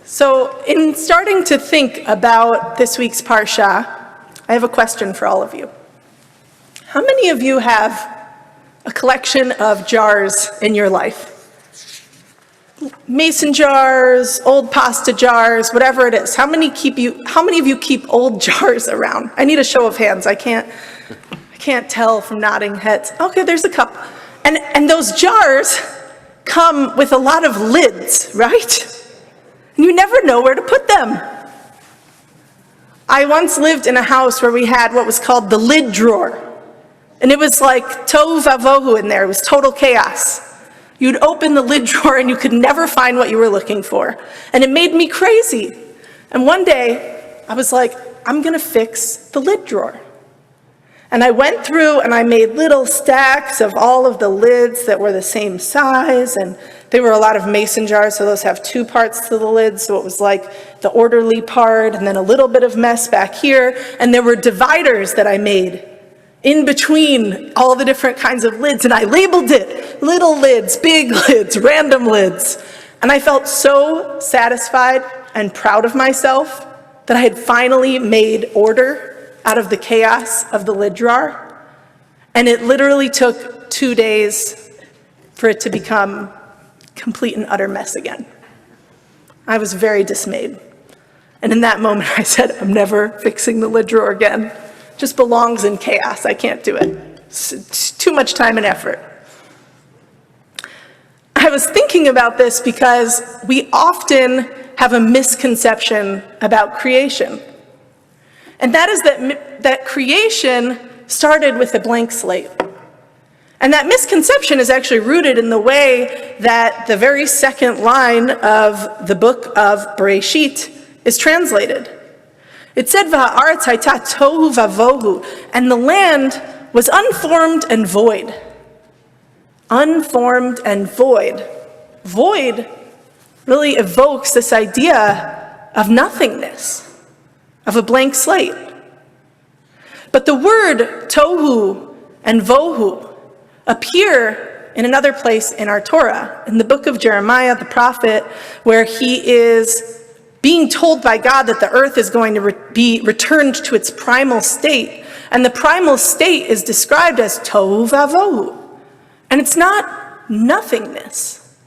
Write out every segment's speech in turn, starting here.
So in starting to think about this week's Parsha, I have a question for all of you. How many of you have a collection of jars in your life? Mason jars, old pasta jars, whatever it is. How many of you keep old jars around? I need a show of hands. I can't tell from nodding heads. Okay, there's a couple. And those jars come with a lot of lids, right? And you never know where to put them. I once lived in a house where we had what was called the lid drawer. And it was like tohu vavohu in there. It was total chaos. You'd open the lid drawer and you could never find what you were looking for. And it made me crazy. And one day, I was like, I'm going to fix the lid drawer. And I went through and I made little stacks of all of the lids that were the same size. And they were a lot of mason jars, so those have two parts to the lid. So it was like the orderly part and then a little bit of mess back here. And there were dividers that I made in between all the different kinds of lids. And I labeled it little lids, big lids, random lids. And I felt so satisfied and proud of myself that I had finally made order out of the chaos of the lid drawer. And it literally took 2 days for it to become complete and utter mess again. I was very dismayed. And in that moment I said, I'm never fixing the lid drawer again. It just belongs in chaos. I can't do it. It's too much time and effort. I was thinking about this because we often have a misconception about creation. And that is that creation started with a blank slate. And that misconception is actually rooted in the way that the very second line of the book of Bereshit is translated. It said, Va'aretz hayta tohu vavohu, and the land was unformed and void. Unformed and void. Void really evokes this idea of nothingness, of a blank slate. But the word tohu and vohu appear in another place in our Torah, in the book of Jeremiah, the prophet, where he is being told by God that the earth is going to be returned to its primal state. And the primal state is described as tohu vavohu. And it's not nothingness,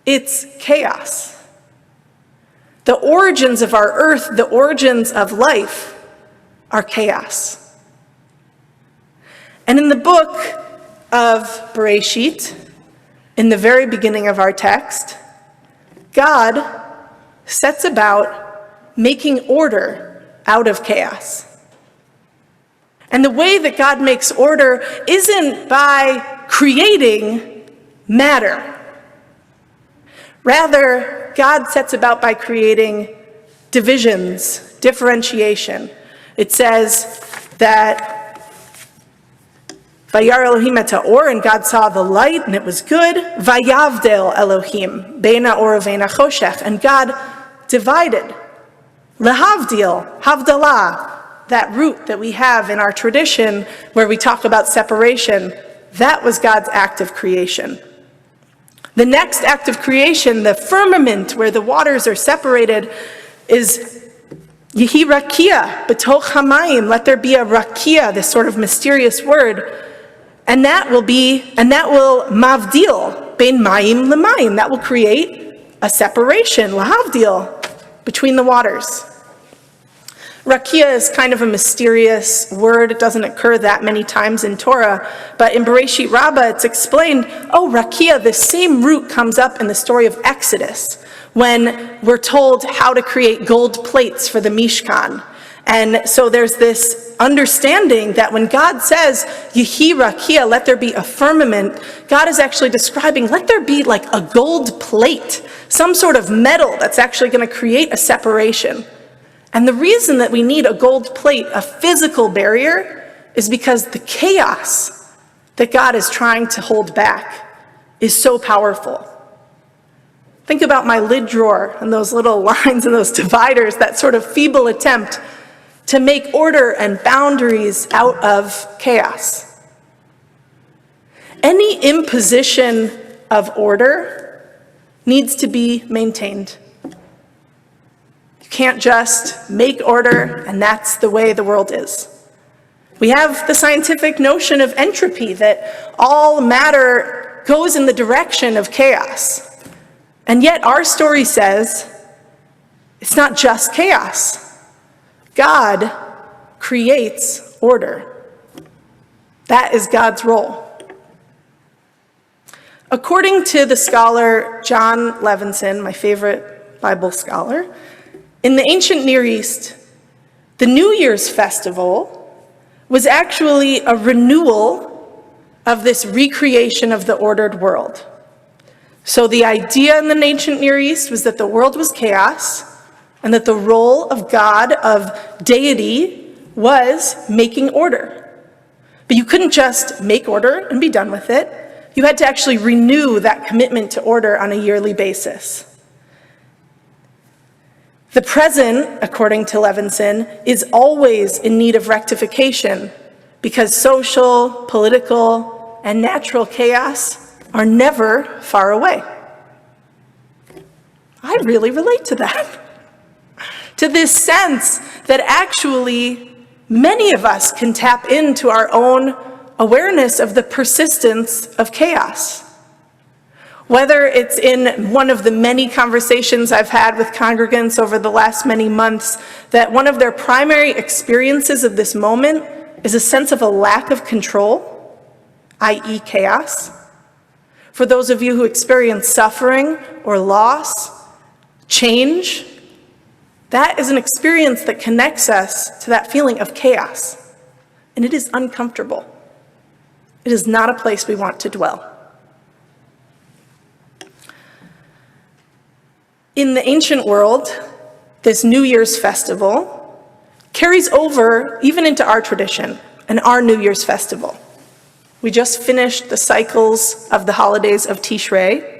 it's chaos. The origins of our earth, the origins of life, are chaos. And in the book of Bereshit, in the very beginning of our text, God sets about making order out of chaos. And the way that God makes order isn't by creating matter. Rather, God sets about by creating divisions, differentiation. It says that Vayar Elohim et ha'or, and God saw the light, and it was good. Vayavdel Elohim beina or veina choshech, and God divided. Lehavdil, havdalah, that root that we have in our tradition where we talk about separation, that was God's act of creation. The next act of creation, the firmament where the waters are separated, is Yehi rakia b'toch hamayim. Let there be a rakia, this sort of mysterious word, and that will mavdil bein mayim lemayim. That will create a separation, lahavdil, between the waters. Rakia is kind of a mysterious word. It doesn't occur that many times in Torah, but in Bereshit Rabbah it's explained, rakia, the same root comes up in the story of Exodus, when we're told how to create gold plates for the Mishkan. And so there's this understanding that when God says, Yehi rakia, let there be a firmament, God is actually describing, let there be like a gold plate, some sort of metal that's actually going to create a separation. And the reason that we need a gold plate, a physical barrier, is because the chaos that God is trying to hold back is so powerful. Think about my lid drawer and those little lines and those dividers, that sort of feeble attempt to make order and boundaries out of chaos. Any imposition of order needs to be maintained. can't just make order and that's the way the world is. We have the scientific notion of entropy, that all matter goes in the direction of chaos. And yet our story says it's not just chaos. God creates order. That is God's role. According to the scholar John Levinson, my favorite Bible scholar, in the ancient Near East, the New Year's festival was actually a renewal of this recreation of the ordered world. So the idea in the ancient Near East was that the world was chaos, and that the role of God, of deity, was making order. But you couldn't just make order and be done with it. You had to actually renew that commitment to order on a yearly basis. The present, according to Levinson, is always in need of rectification because social, political, and natural chaos are never far away. I really relate to that. To this sense that actually many of us can tap into our own awareness of the persistence of chaos. Whether it's in one of the many conversations I've had with congregants over the last many months, that one of their primary experiences of this moment is a sense of a lack of control, i.e. chaos. For those of you who experience suffering or loss, change, that is an experience that connects us to that feeling of chaos. And it is uncomfortable. It is not a place we want to dwell. In the ancient world, this New Year's festival carries over even into our tradition and our New Year's festival. We just finished the cycles of the holidays of Tishrei,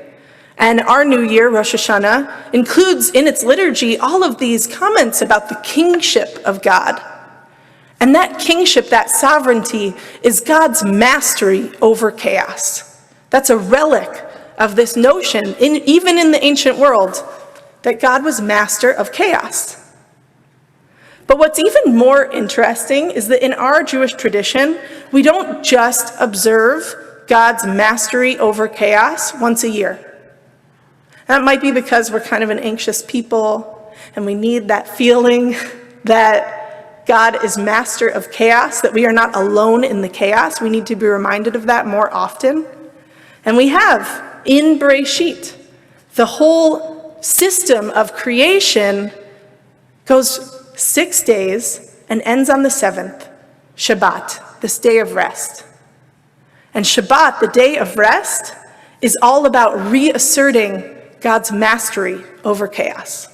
and our New Year, Rosh Hashanah, includes in its liturgy all of these comments about the kingship of God. And that kingship, that sovereignty, is God's mastery over chaos. That's a relic of this notion, even in the ancient world, that God was master of chaos. But what's even more interesting is that in our Jewish tradition, we don't just observe God's mastery over chaos once a year. That might be because we're kind of an anxious people, and we need that feeling that God is master of chaos, that we are not alone in the chaos. We need to be reminded of that more often. And we have, in Bereshit, the whole system of creation goes 6 days and ends on the 7th, Shabbat, this day of rest. And Shabbat, the day of rest, is all about reasserting God's mastery over chaos.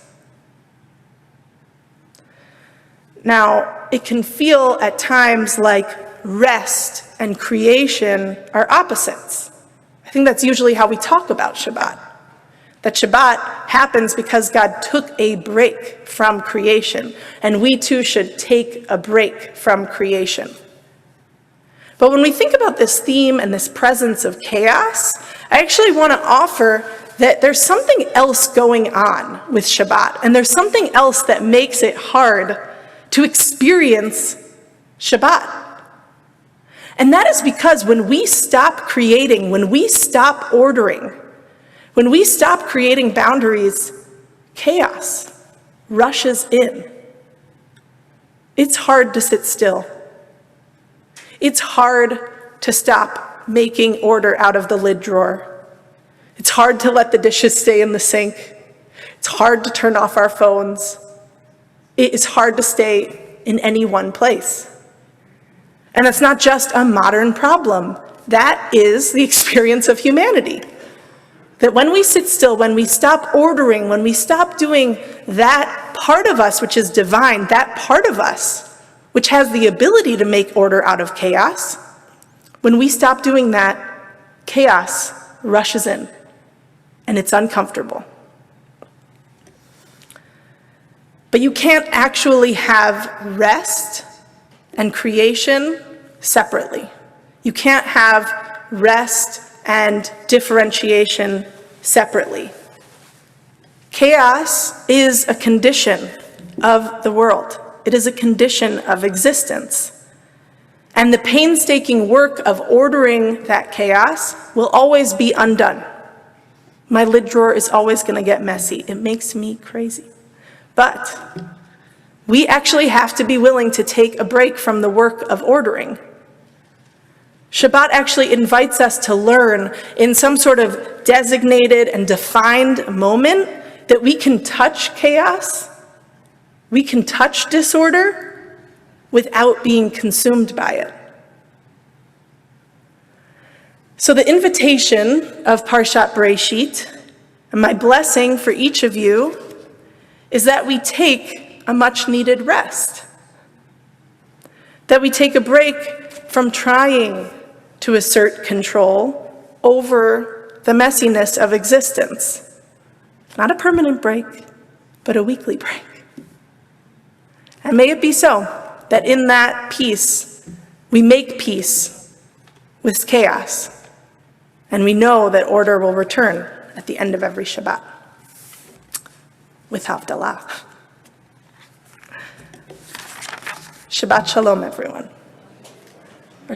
Now, it can feel at times like rest and creation are opposites. I think that's usually how we talk about Shabbat. That Shabbat happens because God took a break from creation, and we too should take a break from creation. But when we think about this theme and this presence of chaos, I actually want to offer that there's something else going on with Shabbat, and there's something else that makes it hard to experience Shabbat. And that is because when we stop creating, when we stop ordering, when we stop creating boundaries, chaos rushes in. It's hard to sit still. It's hard to stop making order out of the lid drawer. It's hard to let the dishes stay in the sink. It's hard to turn off our phones. It is hard to stay in any one place. And it's not just a modern problem. That is the experience of humanity. That when we sit still, when we stop ordering, when we stop doing that part of us which is divine, that part of us which has the ability to make order out of chaos, when we stop doing that, chaos rushes in, and it's uncomfortable. But you can't actually have rest and creation separately. You can't have rest and differentiation separately. Chaos is a condition of the world. It is a condition of existence. And the painstaking work of ordering that chaos will always be undone. My lid drawer is always going to get messy. It makes me crazy. But we actually have to be willing to take a break from the work of ordering. Shabbat actually invites us to learn in some sort of designated and defined moment that we can touch chaos, we can touch disorder without being consumed by it. So the invitation of Parshat Bereshit, and my blessing for each of you, is that we take a much-needed rest. That we take a break from trying to assert control over the messiness of existence. Not a permanent break, but a weekly break. And may it be so that in that peace, we make peace with chaos. And we know that order will return at the end of every Shabbat with Havdalah. Shabbat Shalom, everyone.